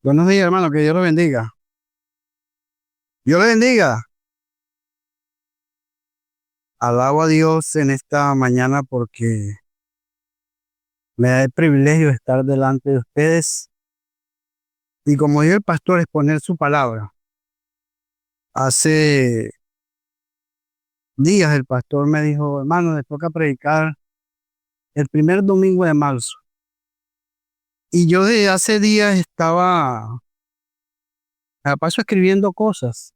Buenos días, hermano, que Dios lo bendiga. Dios le bendiga. Alabo a Dios en esta mañana porque me da el privilegio de estar delante de ustedes y como dijo el pastor, exponer su palabra. Hace días el pastor me dijo, hermano, le toca predicar el primer domingo de marzo. Y yo desde hace días estaba, a paso escribiendo cosas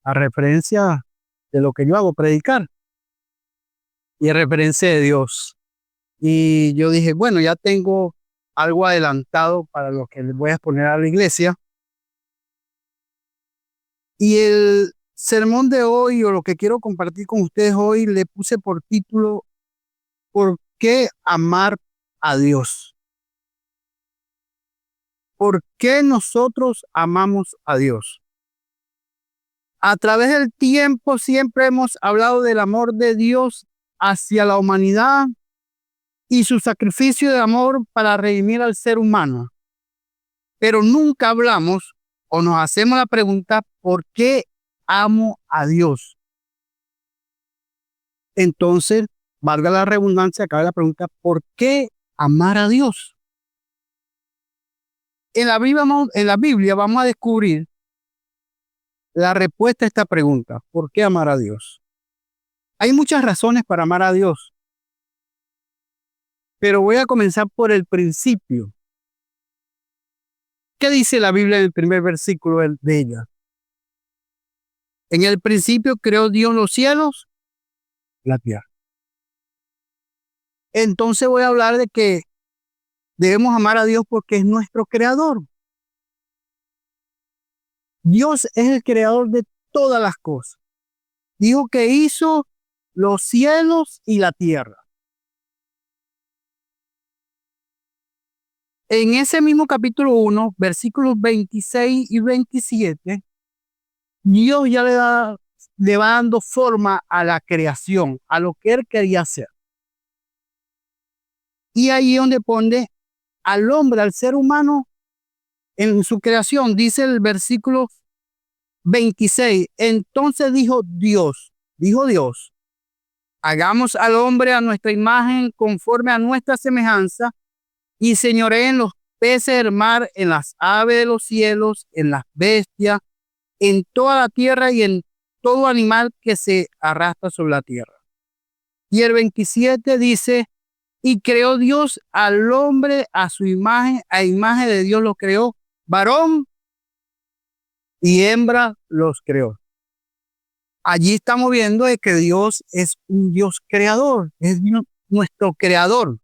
a referencia de lo que yo hago, predicar, y a referencia de Dios. Y yo dije, bueno, ya tengo algo adelantado para lo que les voy a exponer a la iglesia. Y el sermón de hoy, o lo que quiero compartir con ustedes hoy, le puse por título, ¿por qué amar a Dios? ¿Por qué nosotros amamos a Dios? A través del tiempo siempre hemos hablado del amor de Dios hacia la humanidad y su sacrificio de amor para redimir al ser humano. Pero nunca hablamos o nos hacemos la pregunta, ¿por qué amo a Dios? Entonces, valga la redundancia, cabe la pregunta, ¿por qué amar a Dios? En la Biblia vamos a descubrir la respuesta a esta pregunta, ¿por qué amar a Dios? Hay muchas razones para amar a Dios, pero voy a comenzar por el principio. ¿Qué dice la Biblia en el primer versículo de ella? En el principio creó Dios los cielos, la tierra. Entonces voy a hablar de que debemos amar a Dios porque es nuestro creador. Dios es el creador de todas las cosas. Dijo que hizo los cielos y la tierra. En ese mismo capítulo 1, versículos 26 y 27, Dios ya le va dando forma a la creación, a lo que él quería hacer. Y ahí donde pone al hombre, al ser humano, en su creación, dice el versículo 26, entonces dijo Dios, hagamos al hombre a nuestra imagen, conforme a nuestra semejanza, y señoree en los peces del mar, en las aves de los cielos, en las bestias, en toda la tierra y en todo animal que se arrastra sobre la tierra. Y el 27 dice, y creó Dios al hombre a su imagen, a imagen de Dios lo creó, varón y hembra los creó. Allí estamos viendo de que Dios es un Dios creador, es nuestro creador.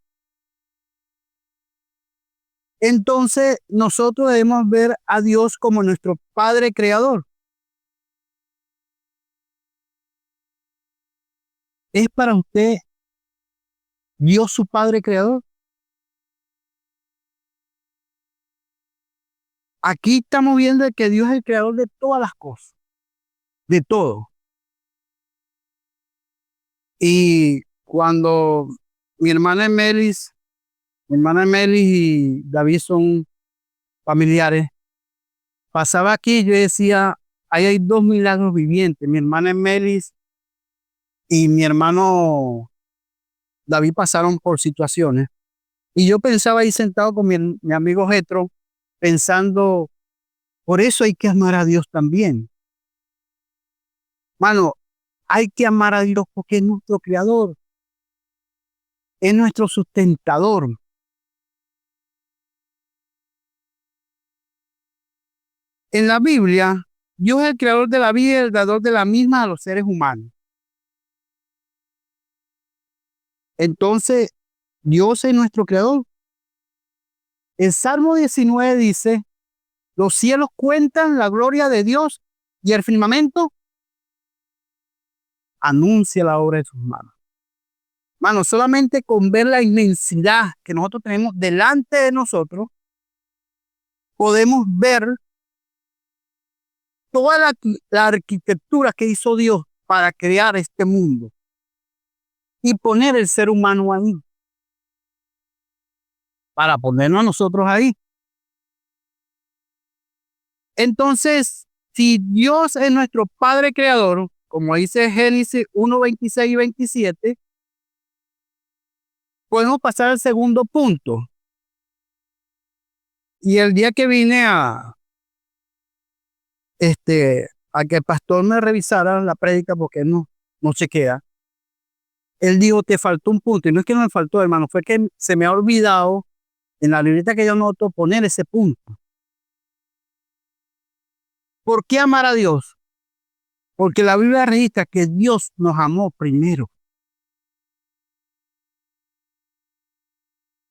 Entonces nosotros debemos ver a Dios como nuestro Padre creador. ¿Es para usted Dios su Padre creador? Aquí estamos viendo que Dios es el creador de todas las cosas, de todo. Y cuando mi hermana Melis, mi hermana Melis y David son familiares, pasaba aquí y yo decía, ahí hay dos milagros vivientes. Mi hermana Melis y mi hermano David pasaron por situaciones. Y yo pensaba ahí sentado con mi amigo Jetro, pensando, por eso hay que amar a Dios también. Mano, hay que amar a Dios porque es nuestro creador, es nuestro sustentador. En la Biblia, Dios es el creador de la vida y el dador de la misma a los seres humanos. Entonces, Dios es nuestro creador. El Salmo 19 dice, los cielos cuentan la gloria de Dios y el firmamento anuncia la obra de sus manos. Mano, solamente con ver la inmensidad que nosotros tenemos delante de nosotros, podemos ver toda la arquitectura que hizo Dios para crear este mundo y poner el ser humano ahí, para ponernos a nosotros ahí. Entonces, si Dios es nuestro Padre Creador, como dice Génesis 1, 26 y 27, podemos pasar al segundo punto. Y el día que vine a que el pastor me revisara la prédica, porque él no chequea, él dijo, te faltó un punto. Y no es que no me faltó, hermano, fue que se me ha olvidado en la libreta que yo noto poner ese punto. ¿Por qué amar a Dios? Porque la Biblia registra que Dios nos amó primero.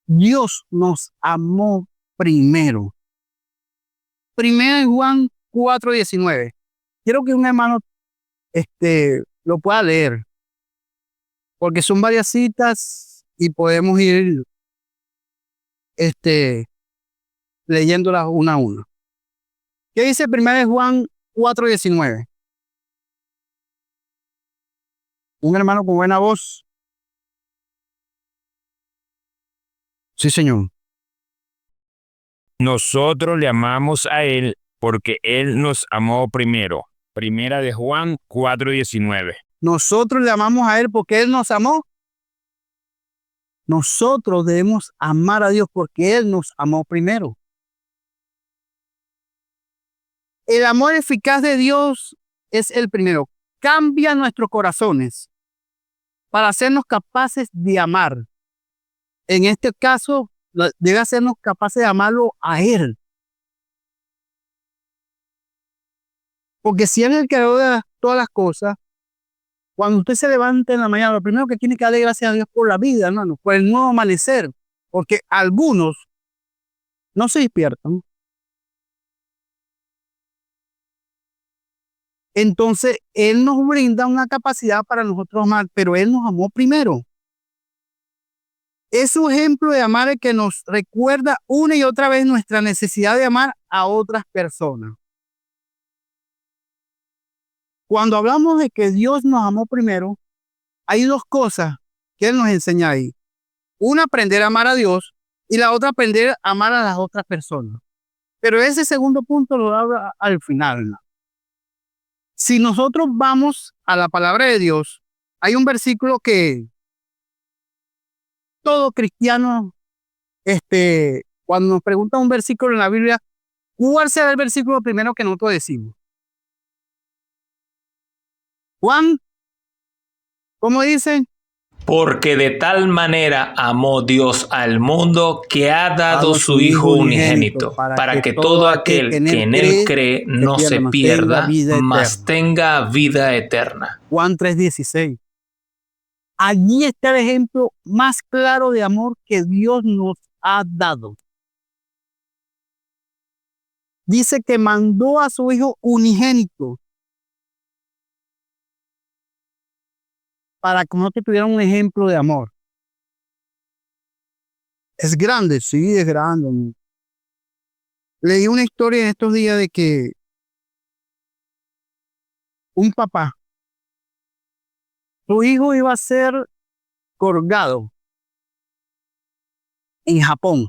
Dios nos amó primero. Primero en Juan 4:19. Quiero que un hermano lo pueda leer, porque son varias citas y podemos ir leyéndolas una a una. ¿Qué dice primero de Juan 4:19? Un hermano con buena voz. Sí, señor. Nosotros le amamos a Él porque Él nos amó primero. Primera de Juan 4:19. Nosotros le amamos a Él porque Él nos amó. Nosotros debemos amar a Dios porque Él nos amó primero. El amor eficaz de Dios es el primero. Cambia nuestros corazones para hacernos capaces de amar. En este caso, debe hacernos capaces de amarlo a Él. Porque si Él es el creador de todas las cosas, cuando usted se levanta en la mañana, lo primero que tiene que darle gracias a Dios por la vida, hermano, por el nuevo amanecer. Porque algunos no se despiertan. Entonces, Él nos brinda una capacidad para nosotros amar, pero Él nos amó primero. Es un ejemplo de amar el que nos recuerda una y otra vez nuestra necesidad de amar a otras personas. Cuando hablamos de que Dios nos amó primero, hay dos cosas que Él nos enseña ahí. Una, aprender a amar a Dios, y la otra, aprender a amar a las otras personas. Pero ese segundo punto lo habla al final, ¿no? Si nosotros vamos a la palabra de Dios, hay un versículo que todo cristiano, cuando nos preguntan un versículo en la Biblia, ¿cuál será el versículo primero que nosotros decimos? Juan, ¿cómo dice? Porque de tal manera amó Dios al mundo que ha dado su Hijo unigénito, para que todo aquel que en Él cree no se pierda, mas tenga vida eterna. Juan 3:16. Allí está el ejemplo más claro de amor que Dios nos ha dado. Dice que mandó a su Hijo unigénito para que nosotros tuviéramos un ejemplo de amor. Es grande, sí, es grande. Leí una historia en estos días de que un papá, su hijo iba a ser colgado en Japón.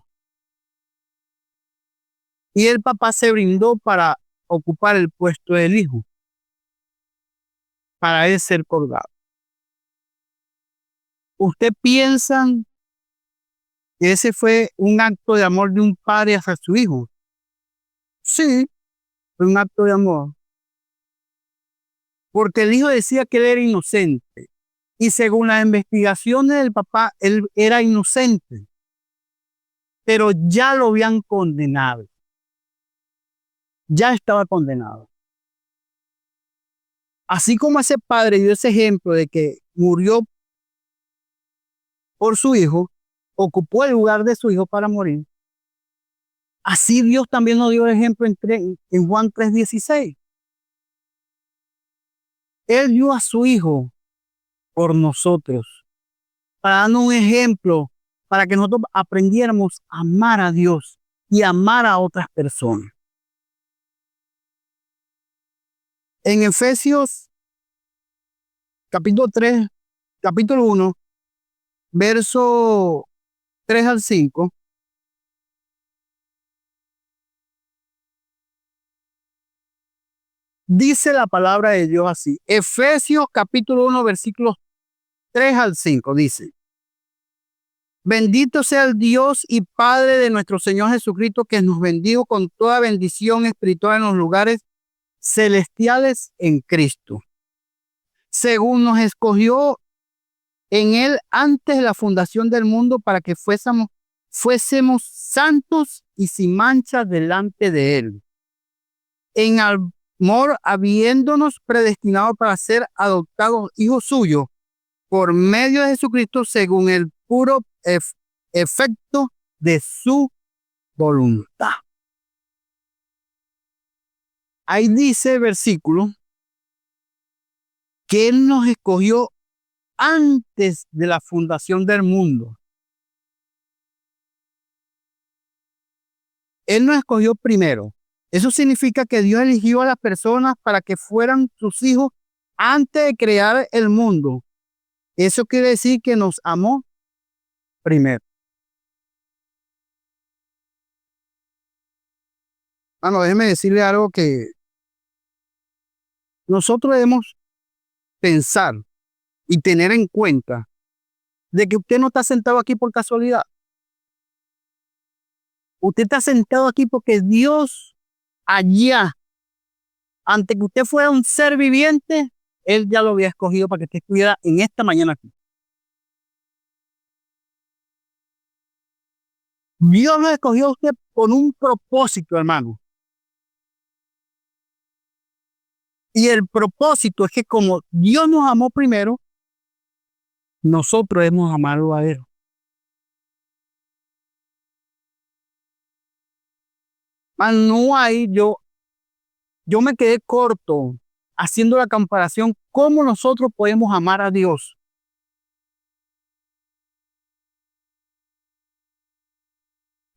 Y el papá se brindó para ocupar el puesto del hijo, para él ser colgado. ¿Usted piensa que ese fue un acto de amor de un padre hacia su hijo? Sí, fue un acto de amor. Porque el hijo decía que él era inocente. Y según las investigaciones del papá, él era inocente. Pero ya lo habían condenado. Ya estaba condenado. Así como ese padre dio ese ejemplo de que murió por su hijo, ocupó el lugar de su hijo para morir. Así Dios también nos dio el ejemplo en Juan 3:16. Él dio a su hijo por nosotros, para darnos un ejemplo, para que nosotros aprendiéramos a amar a Dios y amar a otras personas. En Efesios capítulo 3, capítulo 1, verso 3 al 5, Dice la palabra de Dios así. Efesios capítulo 1, versículos 3 al 5 dice: Bendito sea el Dios y Padre de nuestro Señor Jesucristo, que nos bendijo con toda bendición espiritual en los lugares celestiales en Cristo, según nos escogió en Él antes de la fundación del mundo, para que fuésemos santos y sin mancha delante de Él, en amor, habiéndonos predestinado para ser adoptados hijos suyos por medio de Jesucristo, según el puro efecto de su voluntad. Ahí dice el versículo que Él nos escogió antes de la fundación del mundo. Él nos escogió primero. Eso significa que Dios eligió a las personas para que fueran sus hijos antes de crear el mundo. Eso quiere decir que nos amó primero. Bueno, déjeme decirle algo que nosotros debemos pensar y tener en cuenta de que usted no está sentado aquí por casualidad. Usted está sentado aquí porque Dios allá, antes que usted fuera un ser viviente, Él ya lo había escogido para que usted estuviera en esta mañana aquí. Dios lo escogió a usted con un propósito, hermano. Y el propósito es que como Dios nos amó primero, nosotros debemos amarlo a Él. No hay, yo me quedé corto haciendo la comparación cómo nosotros podemos amar a Dios.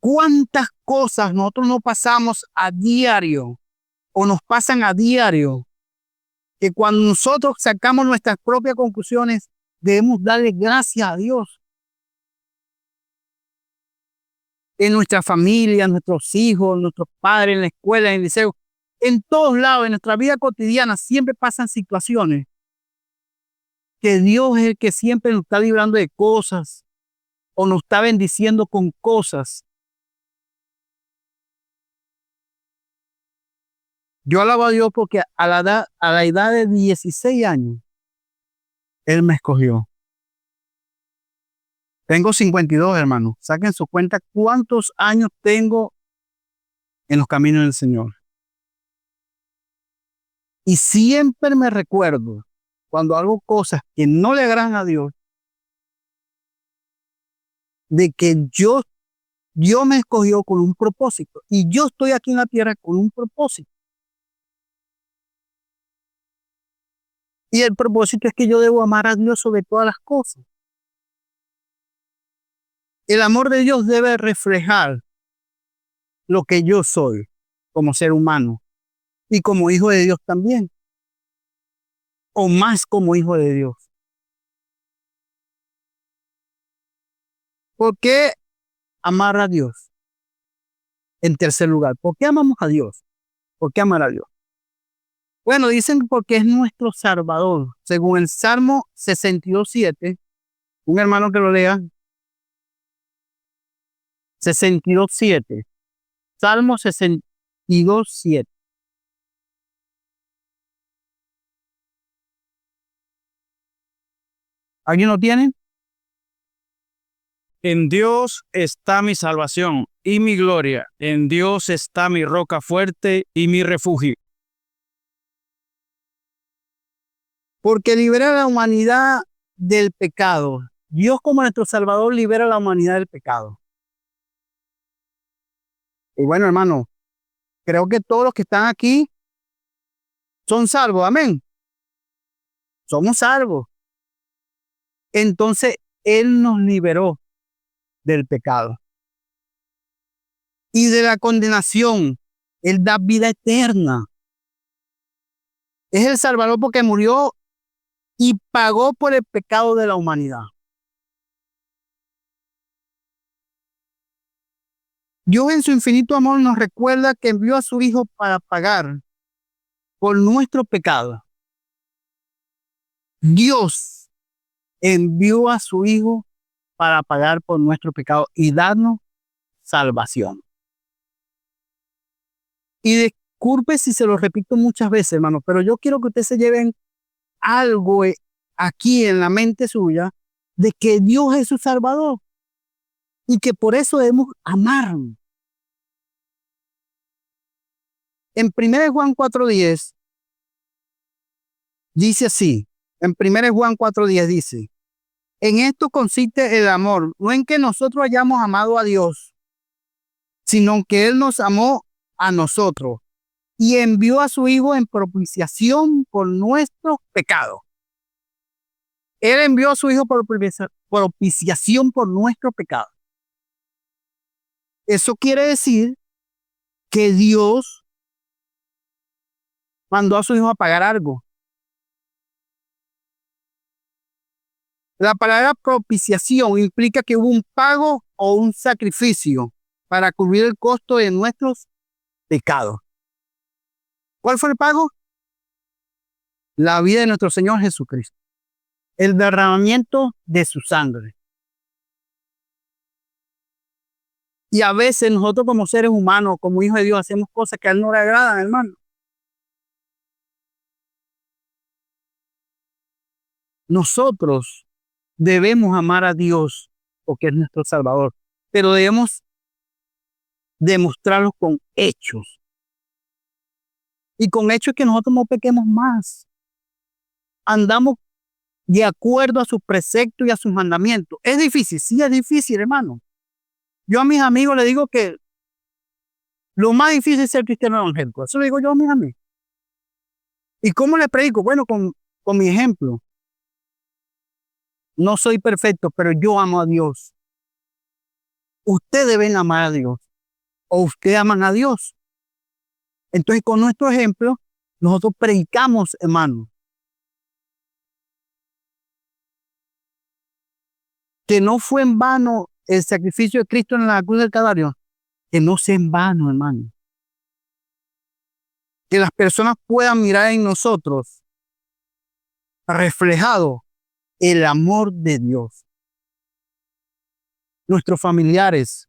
¿Cuántas cosas nosotros nos pasamos a diario o nos pasan a diario que cuando nosotros sacamos nuestras propias conclusiones debemos darle gracias a Dios? En nuestra familia, nuestros hijos, nuestros padres, en la escuela, en el liceo, en todos lados, en nuestra vida cotidiana, siempre pasan situaciones que Dios es el que siempre nos está librando de cosas o nos está bendiciendo con cosas. Yo alabo a Dios porque a la edad de 16 años, Él me escogió. Tengo 52, hermanos. Saquen su cuenta cuántos años tengo en los caminos del Señor. Y siempre me recuerdo cuando hago cosas que no le agradan a Dios, de que Dios me escogió con un propósito. Y yo estoy aquí en la tierra con un propósito. Y el propósito es que yo debo amar a Dios sobre todas las cosas. El amor de Dios debe reflejar lo que yo soy como ser humano y como hijo de Dios también, o más como hijo de Dios. ¿Por qué amar a Dios? En tercer lugar, ¿por qué amamos a Dios? ¿Por qué amar a Dios? Bueno, dicen porque es nuestro Salvador. Según el Salmo 62:7, un hermano que lo lea. 62:7. Salmo 62:7. ¿Alguien lo tiene? En Dios está mi salvación y mi gloria. En Dios está mi roca fuerte y mi refugio. Porque libera a la humanidad del pecado. Dios como nuestro Salvador libera a la humanidad del pecado. Y bueno, hermano, creo que todos los que están aquí son salvos. Amén. Somos salvos. Entonces, Él nos liberó del pecado y de la condenación. Él da vida eterna. Es el Salvador porque murió y pagó por el pecado de la humanidad. Dios en su infinito amor nos recuerda que envió a su Hijo para pagar por nuestro pecado, Dios envió a su Hijo para pagar por nuestro pecado y darnos salvación. Y disculpe si se lo repito muchas veces, hermano, pero yo quiero que ustedes se lleven algo aquí en la mente suya de que Dios es su Salvador y que por eso debemos amarlo. En 1 Juan 4:10 dice así, en 1 Juan 4:10 dice, en esto consiste el amor, no en que nosotros hayamos amado a Dios, sino que Él nos amó a nosotros y envió a su Hijo en propiciación por nuestros pecados. Él envió a su Hijo por propiciación por nuestros pecados. Eso quiere decir que Dios mandó a su Hijo a pagar algo. La palabra propiciación implica que hubo un pago o un sacrificio para cubrir el costo de nuestros pecados. ¿Cuál fue el pago? La vida de nuestro Señor Jesucristo. El derramamiento de su sangre. Y a veces nosotros como seres humanos, como hijos de Dios, hacemos cosas que a Él no le agradan, hermano. Nosotros debemos amar a Dios porque es nuestro Salvador, pero debemos demostrarlo con hechos. Y con hechos que nosotros no pequemos más. Andamos de acuerdo a sus preceptos y a sus mandamientos. ¿Es difícil? Sí, es difícil, hermano. Yo a mis amigos les digo que lo más difícil es ser cristiano evangélico. Eso lo digo yo a mis amigos. ¿Y cómo les predico? Bueno, con mi ejemplo. No soy perfecto, pero yo amo a Dios. Ustedes deben amar a Dios. O ustedes aman a Dios. Entonces, con nuestro ejemplo, nosotros predicamos, hermano. Que no fue en vano el sacrificio de Cristo en la cruz del Calvario. Que no sea en vano, hermano. Que las personas puedan mirar en nosotros reflejado el amor de Dios. Nuestros familiares.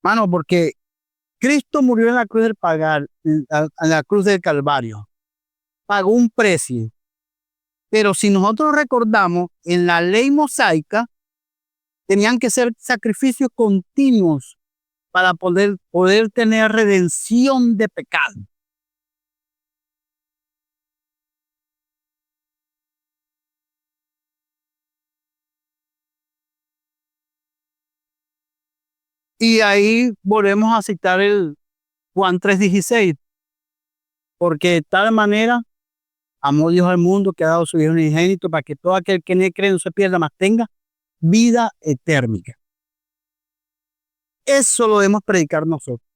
Hermano, porque Cristo murió en la cruz en la cruz del Calvario. Pagó un precio. Pero si nosotros recordamos, en la ley mosaica, tenían que ser sacrificios continuos para poder tener redención de pecado. Y ahí volvemos a citar el Juan 3:16. Porque de tal manera amó Dios al mundo que ha dado su Hijo unigénito para que todo aquel que en él cree no se pierda, mas tenga vida eterna. Eso lo debemos predicar nosotros.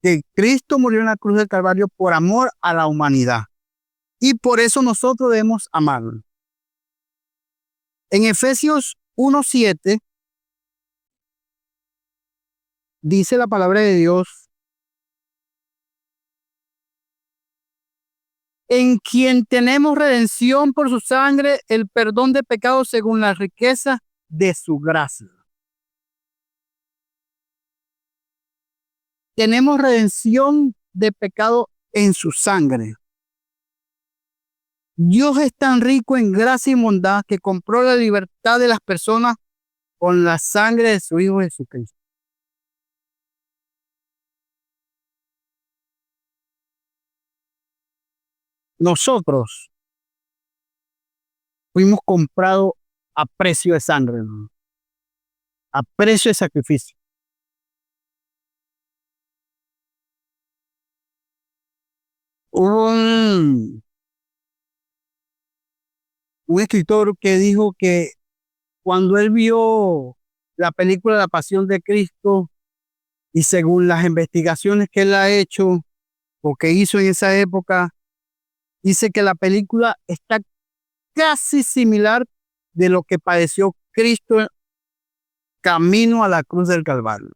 Que Cristo murió en la cruz del Calvario por amor a la humanidad. Y por eso nosotros debemos amarlo. En Efesios 1:7 dice la palabra de Dios, en quien tenemos redención por su sangre, el perdón de pecados según la riqueza de su gracia. Tenemos redención de pecado en su sangre. Dios es tan rico en gracia y bondad que compró la libertad de las personas con la sangre de su Hijo Jesucristo. Nosotros fuimos comprados a precio de sangre, ¿no? A precio de sacrificio. Un escritor que dijo que cuando él vio la película La Pasión de Cristo y según las investigaciones que él ha hecho o que hizo en esa época, dice que la película está casi similar de lo que padeció Cristo camino a la cruz del Calvario.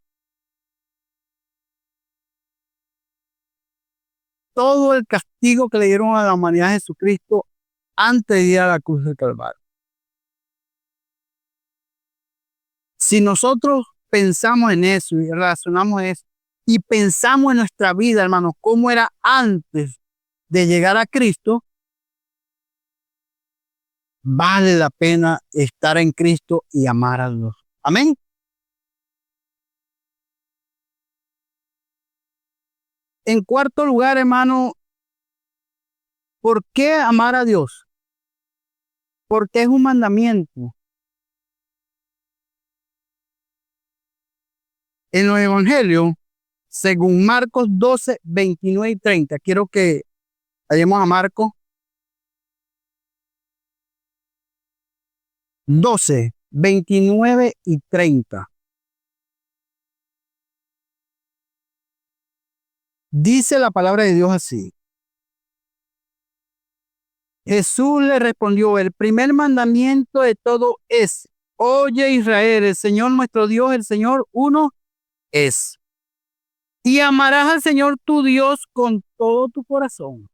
todo el castigo que le dieron a la humanidad a Jesucristo antes de ir a la cruz del Calvario. Si nosotros pensamos en eso y relacionamos eso y pensamos en nuestra vida, hermanos, cómo era antes de llegar a Cristo, vale la pena estar en Cristo y amar a Dios. Amén. En cuarto lugar, hermano, ¿por qué amar a Dios? Porque es un mandamiento. En los evangelios, según Marcos 12, 29 y 30, quiero que vayamos a Marcos 12, 29 y 30. Dice la palabra de Dios así. Jesús le respondió, el primer mandamiento de todo es, oye Israel, el Señor nuestro Dios, el Señor uno es. Y amarás al Señor tu Dios con todo tu corazón,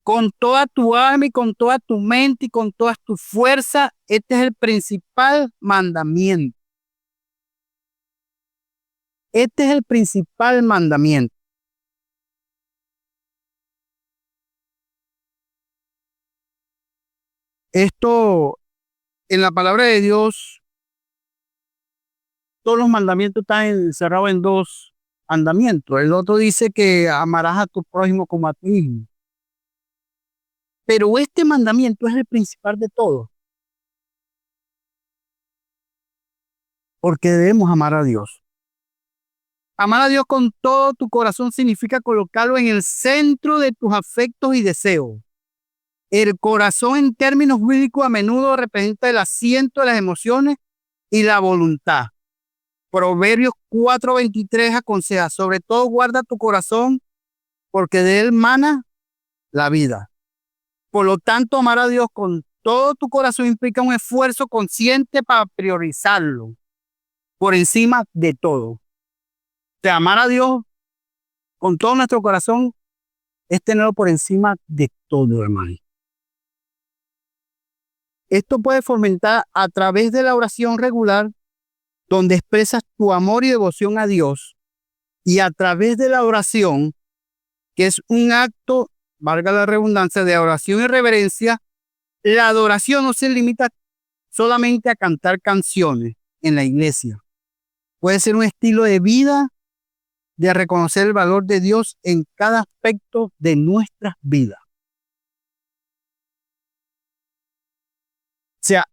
con toda tu alma y con toda tu mente y con toda tu fuerza. Este es el principal mandamiento. Este es el principal mandamiento. Esto, en la palabra de Dios, todos los mandamientos están encerrados en dos mandamientos. El otro dice que amarás a tu prójimo como a ti mismo. Pero este mandamiento es el principal de todos. Porque debemos amar a Dios. Amar a Dios con todo tu corazón significa colocarlo en el centro de tus afectos y deseos. El corazón en términos bíblicos a menudo representa el asiento de las emociones y la voluntad. Proverbios 4:23 aconseja, sobre todo guarda tu corazón porque de él mana la vida. Por lo tanto, amar a Dios con todo tu corazón implica un esfuerzo consciente para priorizarlo por encima de todo. O sea, amar a Dios con todo nuestro corazón es tenerlo por encima de todo, hermano. Esto puede fomentar a través de la oración regular, donde expresas tu amor y devoción a Dios, y a través de la oración, que es un acto, valga la redundancia, de oración y reverencia. La adoración no se limita solamente a cantar canciones en la iglesia. Puede ser un estilo de vida de reconocer el valor de Dios en cada aspecto de nuestras vidas. O sea,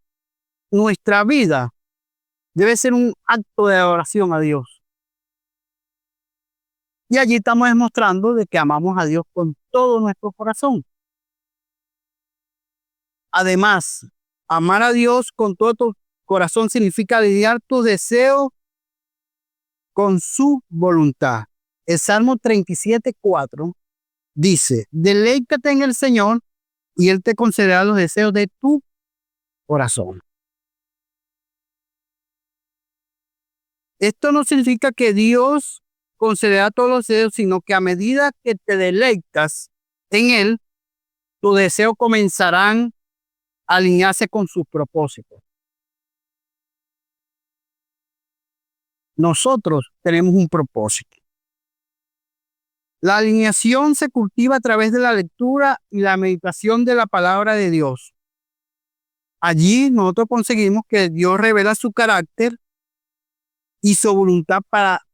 nuestra vida debe ser un acto de adoración a Dios. Y allí estamos demostrando de que amamos a Dios con todo nuestro corazón. Además, amar a Dios con todo tu corazón significa alinear tus deseos con su voluntad. El Salmo 37:4 dice, deleítate en el Señor y Él te concederá los deseos de tu corazón. Esto no significa que Dios concederá todos los deseos, sino que a medida que te deleitas en Él, tus deseos comenzarán a alinearse con sus propósitos. Nosotros tenemos un propósito. La alineación se cultiva a través de la lectura y la meditación de la palabra de Dios. Allí nosotros conseguimos que Dios revela su carácter y su voluntad para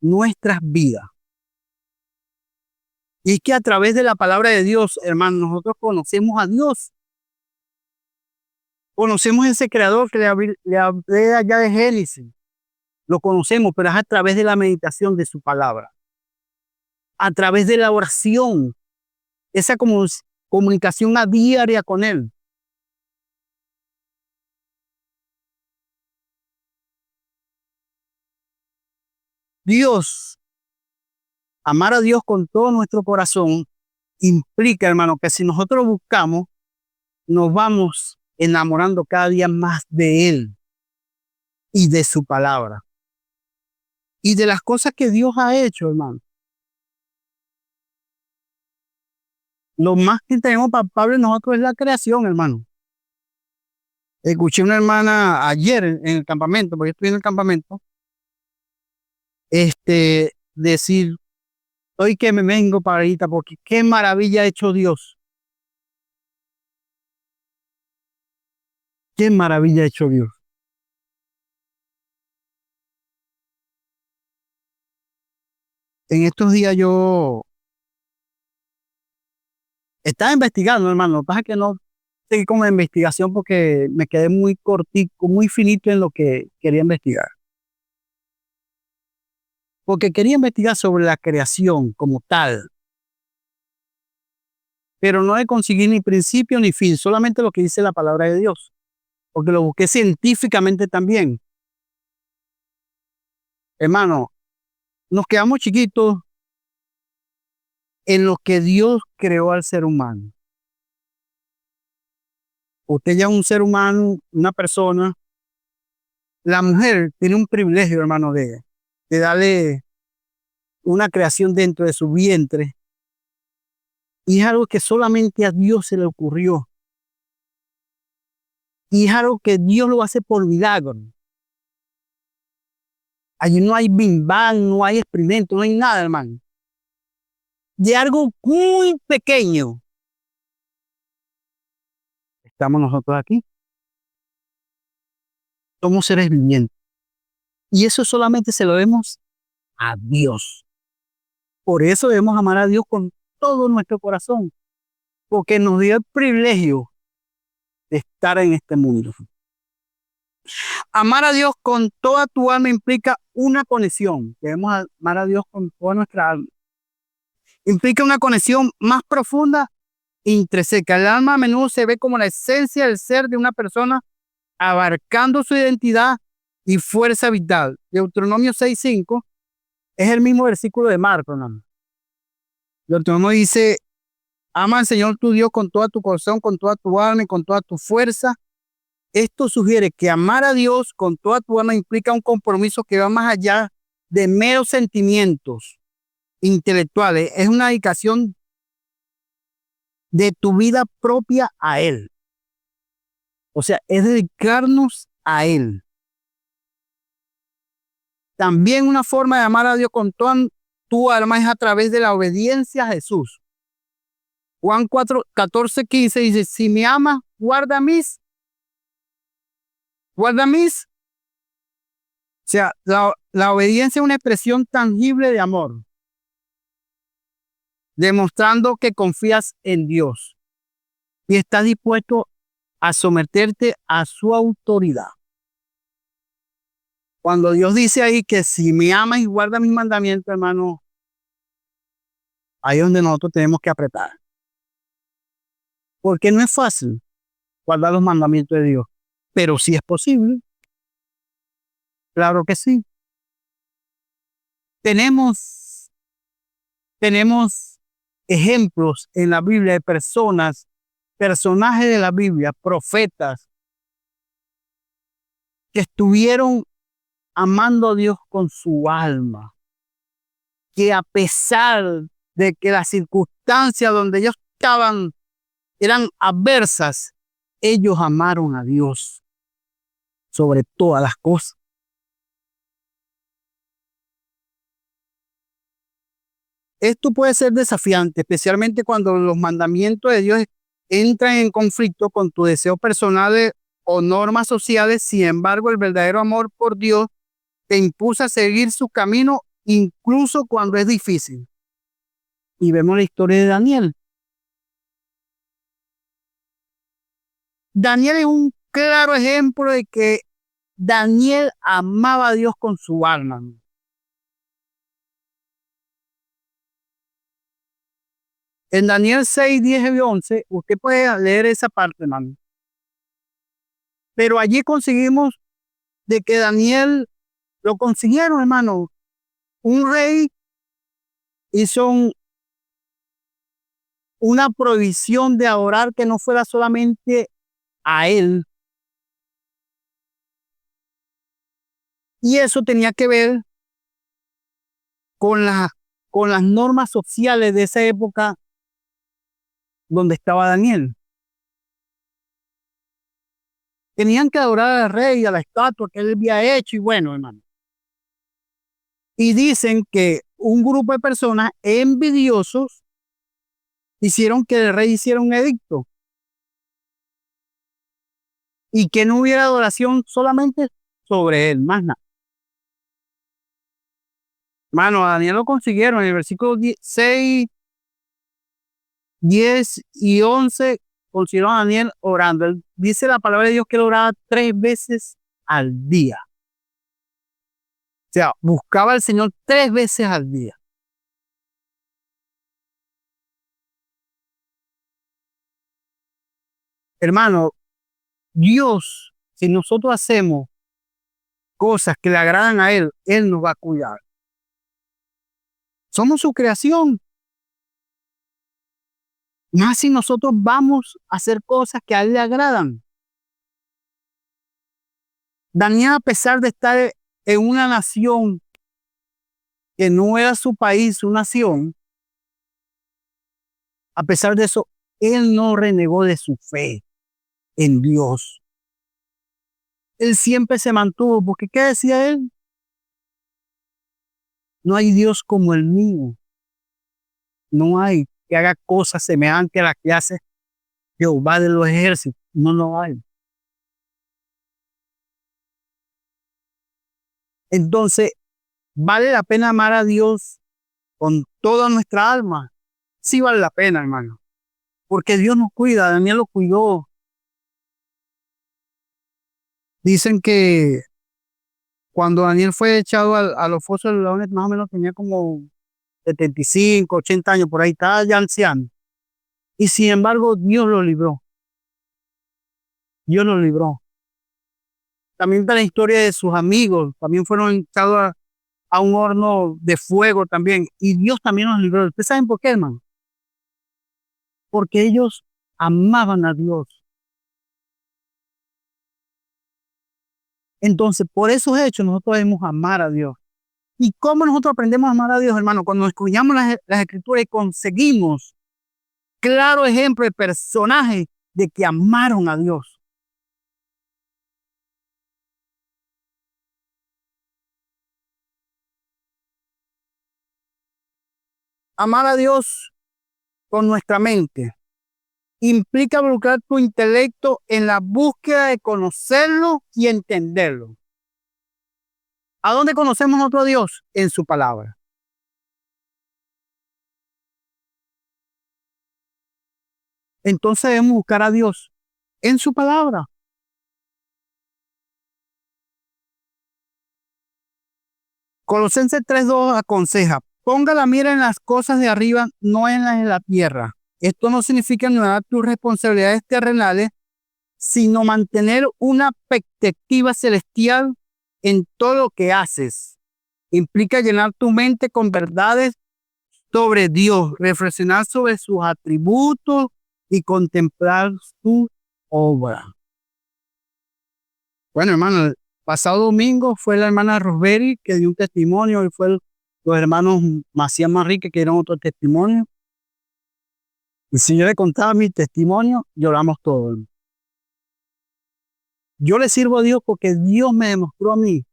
nuestras vidas. Y es que a través de la palabra de Dios, hermanos, nosotros conocemos a Dios. Conocemos a ese creador que le hablé allá de Génesis. Lo conocemos, pero es a través de la meditación de su palabra. A través de la oración. Esa comunicación a diaria con Él. Dios, amar a Dios con todo nuestro corazón, implica, hermano, que si nosotros buscamos, nos vamos enamorando cada día más de Él y de su palabra. Y de las cosas que Dios ha hecho, hermano. Lo más que tenemos palpable nosotros es la creación, hermano. Escuché una hermana ayer en el campamento, porque yo estoy en el campamento, decir, hoy que me vengo para ahorita, porque qué maravilla ha hecho Dios. Qué maravilla ha hecho Dios. En estos días yo estaba investigando, hermano. Lo que pasa es que no seguí con la investigación porque me quedé muy cortico, muy finito en lo que quería investigar. Porque quería investigar sobre la creación como tal, pero no he conseguido ni principio ni fin, solamente lo que dice la palabra de Dios, porque lo busqué científicamente también. Hermano, nos quedamos chiquitos en lo que Dios creó al ser humano. Usted ya es un ser humano, una persona. La mujer tiene un privilegio, hermano, de darle una creación dentro de su vientre. Y es algo que solamente a Dios se le ocurrió. Y es algo que Dios lo hace por milagro. Allí no hay bim bam, no hay experimento, no hay nada, hermano. De algo muy pequeño estamos nosotros aquí. Somos seres vivientes. Y eso solamente se lo debemos a Dios. Por eso debemos amar a Dios con todo nuestro corazón. Porque nos dio el privilegio de estar en este mundo. Amar a Dios con toda tu alma implica una conexión. Debemos amar a Dios con toda nuestra alma. Implica una conexión más profunda e intrínseca. El alma a menudo se ve como la esencia del ser de una persona, abarcando su identidad y fuerza vital. Deuteronomio 6:5 es el mismo versículo de Marcos, ¿no? Deuteronomio dice: ama al Señor tu Dios con toda tu corazón, con toda tu alma y con toda tu fuerza. Esto sugiere que amar a Dios con toda tu alma implica un compromiso que va más allá de meros sentimientos intelectuales. Es una dedicación de tu vida propia a Él. O sea, es dedicarnos a Él. También una forma de amar a Dios con toda tu alma es a través de la obediencia a Jesús. Juan 14:15 dice: si me amas, guarda mis. O sea, la obediencia es una expresión tangible de amor, demostrando que confías en Dios y estás dispuesto a someterte a su autoridad. Cuando Dios dice ahí que si me amas y guardas mis mandamientos, hermano, ahí es donde nosotros tenemos que apretar. Porque no es fácil guardar los mandamientos de Dios, pero sí es posible. Claro que sí. Tenemos ejemplos en la Biblia de personajes de la Biblia, profetas, que estuvieron amando a Dios con su alma, que a pesar de que las circunstancias donde ellos estaban eran adversas, ellos amaron a Dios sobre todas las cosas. Esto puede ser desafiante, especialmente cuando los mandamientos de Dios entran en conflicto con tus deseos personales o normas sociales. Sin embargo, el verdadero amor por Dios te impulsa a seguir su camino incluso cuando es difícil. Y vemos la historia de Daniel. Daniel es un claro ejemplo de que Daniel amaba a Dios con su alma. En Daniel 6, 10 y 11, usted puede leer esa parte, hermano. Pero allí conseguimos de que Daniel lo consiguieron, hermano. Un rey hizo una prohibición de adorar que no fuera solamente a él. Y eso tenía que ver con las normas sociales de esa época donde estaba Daniel. Tenían que adorar al rey, a la estatua que él había hecho, y bueno, hermano. Y dicen que un grupo de personas envidiosos hicieron que el rey hiciera un edicto y que no hubiera adoración solamente sobre él, más nada. Hermano, a Daniel lo consiguieron en el versículo 6, 10 y 11. Consiguieron a Daniel orando. Él dice la palabra de Dios que él oraba 3 veces al día. O sea, buscaba al Señor 3 veces al día. Hermano, Dios, si nosotros hacemos cosas que le agradan a Él, Él nos va a cuidar. Somos su creación. Más si nosotros vamos a hacer cosas que a Él le agradan. Daniel, a pesar de estar en una nación que no era su país, su nación, a pesar de eso, él no renegó de su fe en Dios. Él siempre se mantuvo, porque ¿qué decía él? No hay Dios como el mío. No hay que haga cosas semejantes a las que hace Jehová de los ejércitos. No lo hay. Entonces, ¿vale la pena amar a Dios con toda nuestra alma? Sí vale la pena, hermano. Porque Dios nos cuida. Daniel lo cuidó. Dicen que cuando Daniel fue echado a los fosos de los leones, más o menos tenía como 75, 80 años, por ahí estaba ya anciano. Y sin embargo, Dios lo libró. Dios lo libró. También está la historia de sus amigos. También fueron echados a un horno de fuego también. Y Dios también los libró. ¿Ustedes saben por qué, hermano? Porque ellos amaban a Dios. Entonces, por esos hechos, nosotros debemos amar a Dios. ¿Y cómo nosotros aprendemos a amar a Dios, hermano? Cuando escudriñamos las Escrituras y conseguimos claro ejemplo de personajes de que amaron a Dios. Amar a Dios con nuestra mente implica involucrar tu intelecto en la búsqueda de conocerlo y entenderlo. ¿A dónde conocemos nosotros a Dios? En su palabra. Entonces debemos buscar a Dios en su palabra. Colosenses 3:2 aconseja: ponga la mira en las cosas de arriba, no en las de la tierra. Esto no significa ignorar tus responsabilidades terrenales, sino mantener una perspectiva celestial en todo lo que haces. Implica llenar tu mente con verdades sobre Dios, reflexionar sobre sus atributos y contemplar su obra. Bueno, hermano, el pasado domingo fue la hermana Rosberry que dio un testimonio, y fue los hermanos Macías Manrique que dieron otro testimonio. Y si yo le contaba mi testimonio, lloramos todos. Yo le sirvo a Dios porque Dios me demostró a mí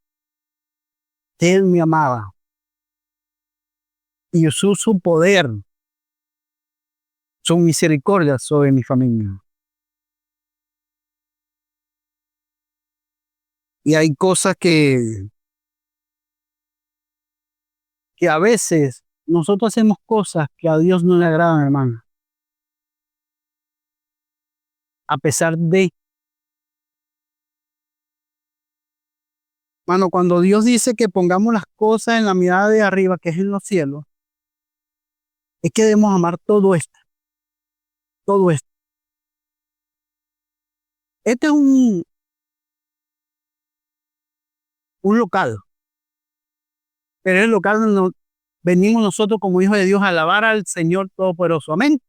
que Él me amaba. Y usó su poder, su misericordia sobre mi familia. Y hay cosas que a veces nosotros hacemos cosas que a Dios no le agradan, hermano. A pesar de, hermano, cuando Dios dice que pongamos las cosas en la mirada de arriba, que es en los cielos, es que debemos amar todo esto. Todo esto. Este es un local. Pero es el local donde venimos nosotros como hijos de Dios a alabar al Señor Todopoderoso. Amén.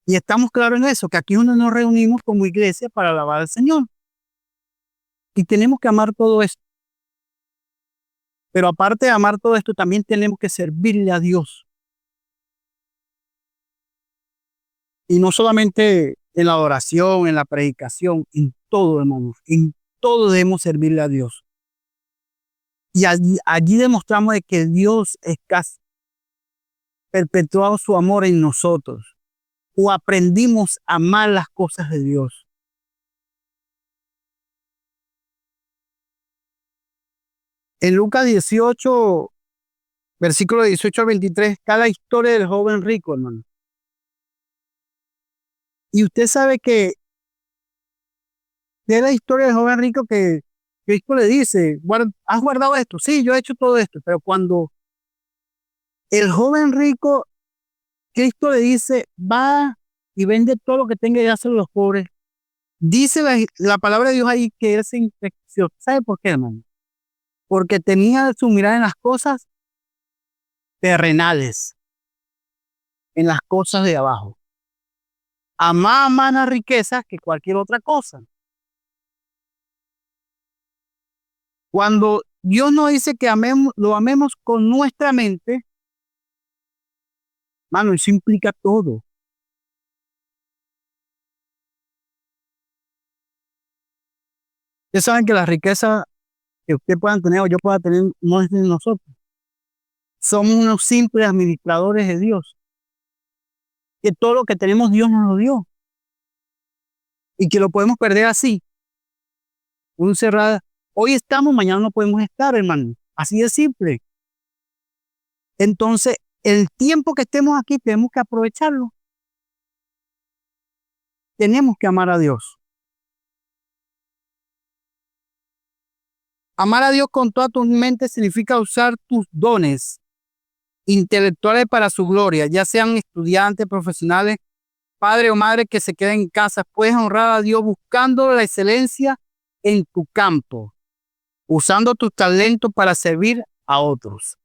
Y estamos claros en eso, que aquí es donde nos reunimos como iglesia para alabar al Señor. Y tenemos que amar todo esto. Pero aparte de amar todo esto, también tenemos que servirle a Dios. Y no solamente en la adoración, en la predicación, en todo, hermanos, en todo debemos servirle a Dios. Y allí demostramos de que Dios es casi perpetuado su amor en nosotros, o aprendimos a amar las cosas de Dios. En Lucas 18, versículo 18 al 23, está la historia del joven rico, hermano. Y usted sabe que de la historia del joven rico que Cristo le dice, ¿has guardado esto? Sí, yo he hecho todo esto. Pero cuando el joven rico, Cristo le dice, va y vende todo lo que tenga y dáselo a los pobres. Dice la palabra de Dios ahí que él se infecció. ¿Sabe por qué, hermano? Porque tenía su mirada en las cosas terrenales, en las cosas de abajo. Amaba más la riqueza que cualquier otra cosa. Cuando Dios nos dice que lo amemos con nuestra mente, hermano, eso implica todo. Ustedes saben que la riqueza que ustedes puedan tener o yo pueda tener no es de nosotros. Somos unos simples administradores de Dios. Que todo lo que tenemos Dios nos lo dio. Y que lo podemos perder así. Una cerrada. Hoy estamos, mañana no podemos estar, hermano. Así de simple. Entonces, el tiempo que estemos aquí tenemos que aprovecharlo. Tenemos que amar a Dios. Amar a Dios con toda tu mente significa usar tus dones intelectuales para su gloria, ya sean estudiantes, profesionales, padre o madre que se queden en casa. Puedes honrar a Dios buscando la excelencia en tu campo, usando tus talentos para servir a otros.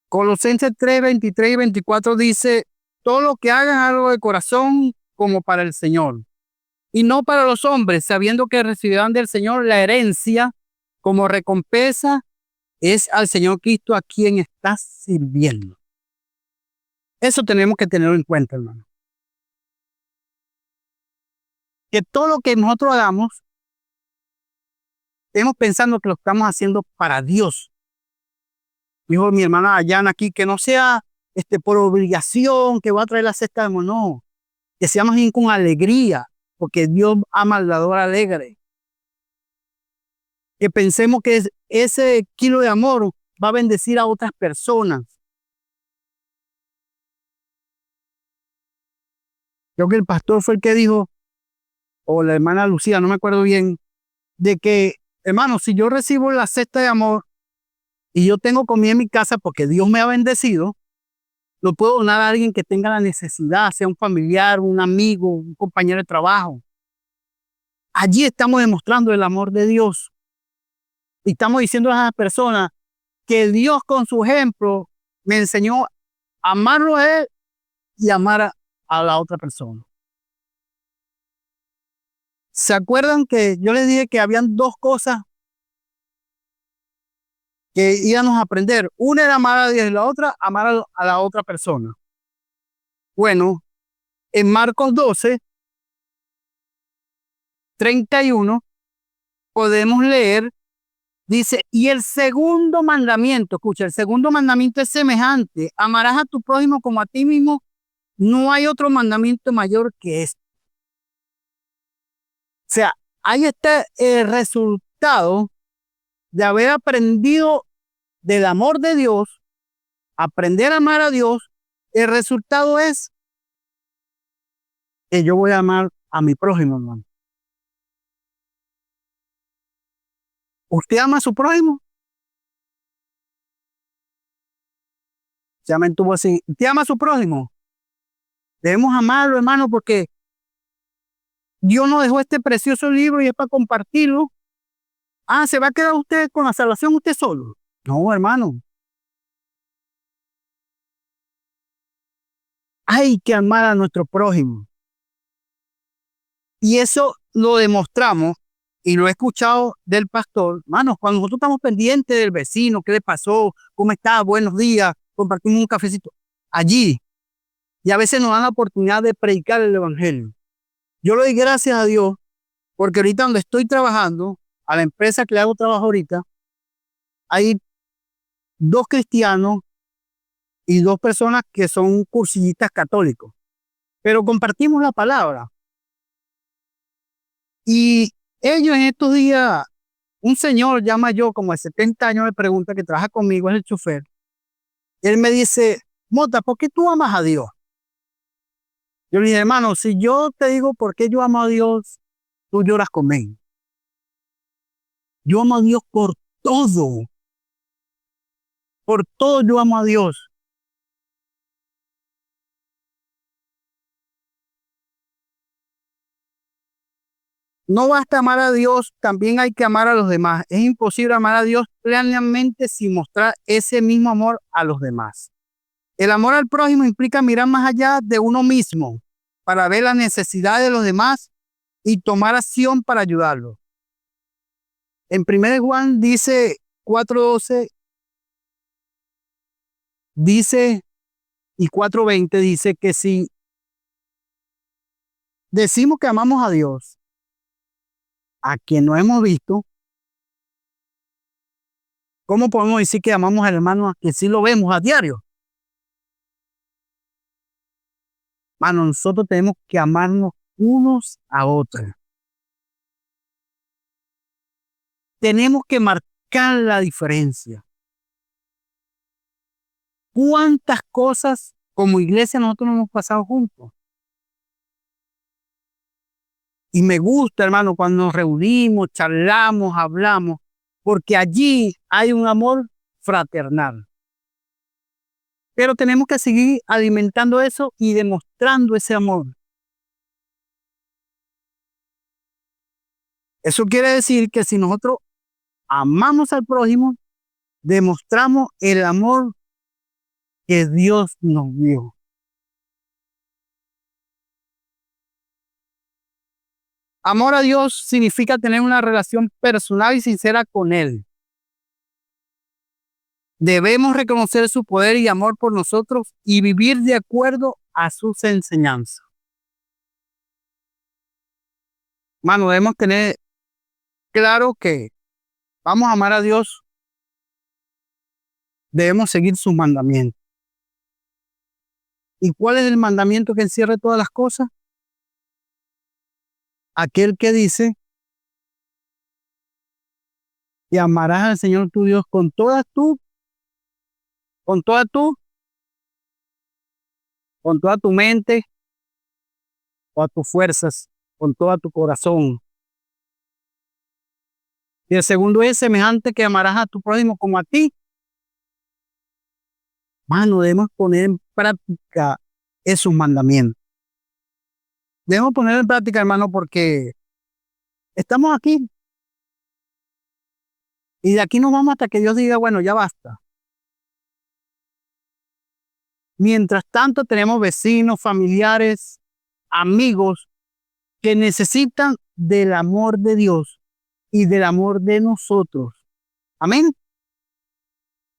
Colosenses 3, 23 y 24 dice, todo lo que hagan algo de corazón como para el Señor y no para los hombres, sabiendo que recibirán del Señor la herencia como recompensa es al Señor Cristo a quien estás sirviendo. Eso tenemos que tenerlo en cuenta, hermano. Que todo lo que nosotros hagamos, estemos pensando que lo estamos haciendo para Dios. Dijo mi hermana Dayana aquí, que no sea por obligación, que va a traer la cesta de amor, no. Que sea más bien con alegría, porque Dios ama al dador alegre. Que pensemos que ese kilo de amor va a bendecir a otras personas. Creo que el pastor fue el que dijo, o la hermana Lucía, no me acuerdo bien, de que, hermano, si yo recibo la cesta de amor y yo tengo comida en mi casa porque Dios me ha bendecido, lo puedo donar a alguien que tenga la necesidad, sea un familiar, un amigo, un compañero de trabajo. Allí estamos demostrando el amor de Dios. Y estamos diciendo a las personas que Dios con su ejemplo me enseñó a amarlo a Él y amar a la otra persona. ¿Se acuerdan que yo les dije que habían dos cosas que íbamos a aprender? Una era amar a Dios y la otra, amar a la otra persona. Bueno, en Marcos 12, 31, podemos leer, dice, y el segundo mandamiento, escucha, el segundo mandamiento es semejante, amarás a tu prójimo como a ti mismo, no hay otro mandamiento mayor que este. O sea, ahí está el resultado de haber aprendido del amor de Dios, aprender a amar a Dios. El resultado es que yo voy a amar a mi prójimo, hermano. ¿Usted ama a su prójimo? Se me entuvo así. ¿Usted ama a su prójimo? Debemos amarlo, hermano, porque Dios nos dejó este precioso libro y es para compartirlo. Ah, ¿se va a quedar usted con la salvación usted solo? No, hermano. Hay que amar a nuestro prójimo. Y eso lo demostramos y lo he escuchado del pastor, hermanos, cuando nosotros estamos pendientes del vecino, qué le pasó, cómo está, buenos días, compartimos un cafecito, allí, y a veces nos dan la oportunidad de predicar el evangelio. Yo le doy gracias a Dios, porque ahorita donde estoy trabajando, a la empresa que le hago trabajo ahorita, hay 2 cristianos y 2 personas que son cursillistas católicos, pero compartimos la palabra. Y ellos en estos días, un señor ya mayor, como de 70 años, me pregunta, que trabaja conmigo, es el chofer. Él me dice, Mota, ¿por qué tú amas a Dios? Yo le dije, hermano, si yo te digo por qué yo amo a Dios, tú lloras conmigo. Yo amo a Dios por todo. Por todo yo amo a Dios. No basta amar a Dios, también hay que amar a los demás. Es imposible amar a Dios plenamente sin mostrar ese mismo amor a los demás. El amor al prójimo implica mirar más allá de uno mismo para ver las necesidades de los demás y tomar acción para ayudarlos. En 1 Juan dice 4:12, dice, y 4:20 dice que si decimos que amamos a Dios, a quien no hemos visto, ¿cómo podemos decir que amamos al hermano a quien sí lo vemos a diario? Hermano, nosotros tenemos que amarnos unos a otros. Tenemos que marcar la diferencia. ¿Cuántas cosas como iglesia nosotros nos hemos pasado juntos? Y me gusta, hermano, cuando nos reunimos, charlamos, hablamos, porque allí hay un amor fraternal. Pero tenemos que seguir alimentando eso y demostrando ese amor. Eso quiere decir que si nosotros amamos al prójimo, demostramos el amor que Dios nos dio. Amor a Dios significa tener una relación personal y sincera con Él. Debemos reconocer su poder y amor por nosotros y vivir de acuerdo a sus enseñanzas. Hermano, debemos tener claro que vamos a amar a Dios. Debemos seguir sus mandamientos. ¿Y cuál es el mandamiento que encierra todas las cosas? Aquel que dice que amarás al Señor tu Dios con toda tu mente, todas tus fuerzas, con todo tu corazón. Y el segundo es semejante, que amarás a tu prójimo como a ti. Mano, debemos poner en práctica esos mandamientos. Debemos poner en práctica, hermano, porque estamos aquí. Y de aquí nos vamos hasta que Dios diga, bueno, ya basta. Mientras tanto, tenemos vecinos, familiares, amigos que necesitan del amor de Dios y del amor de nosotros. Amén.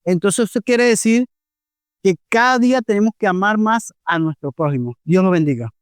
Entonces, eso quiere decir que cada día tenemos que amar más a nuestro prójimo. Dios lo bendiga.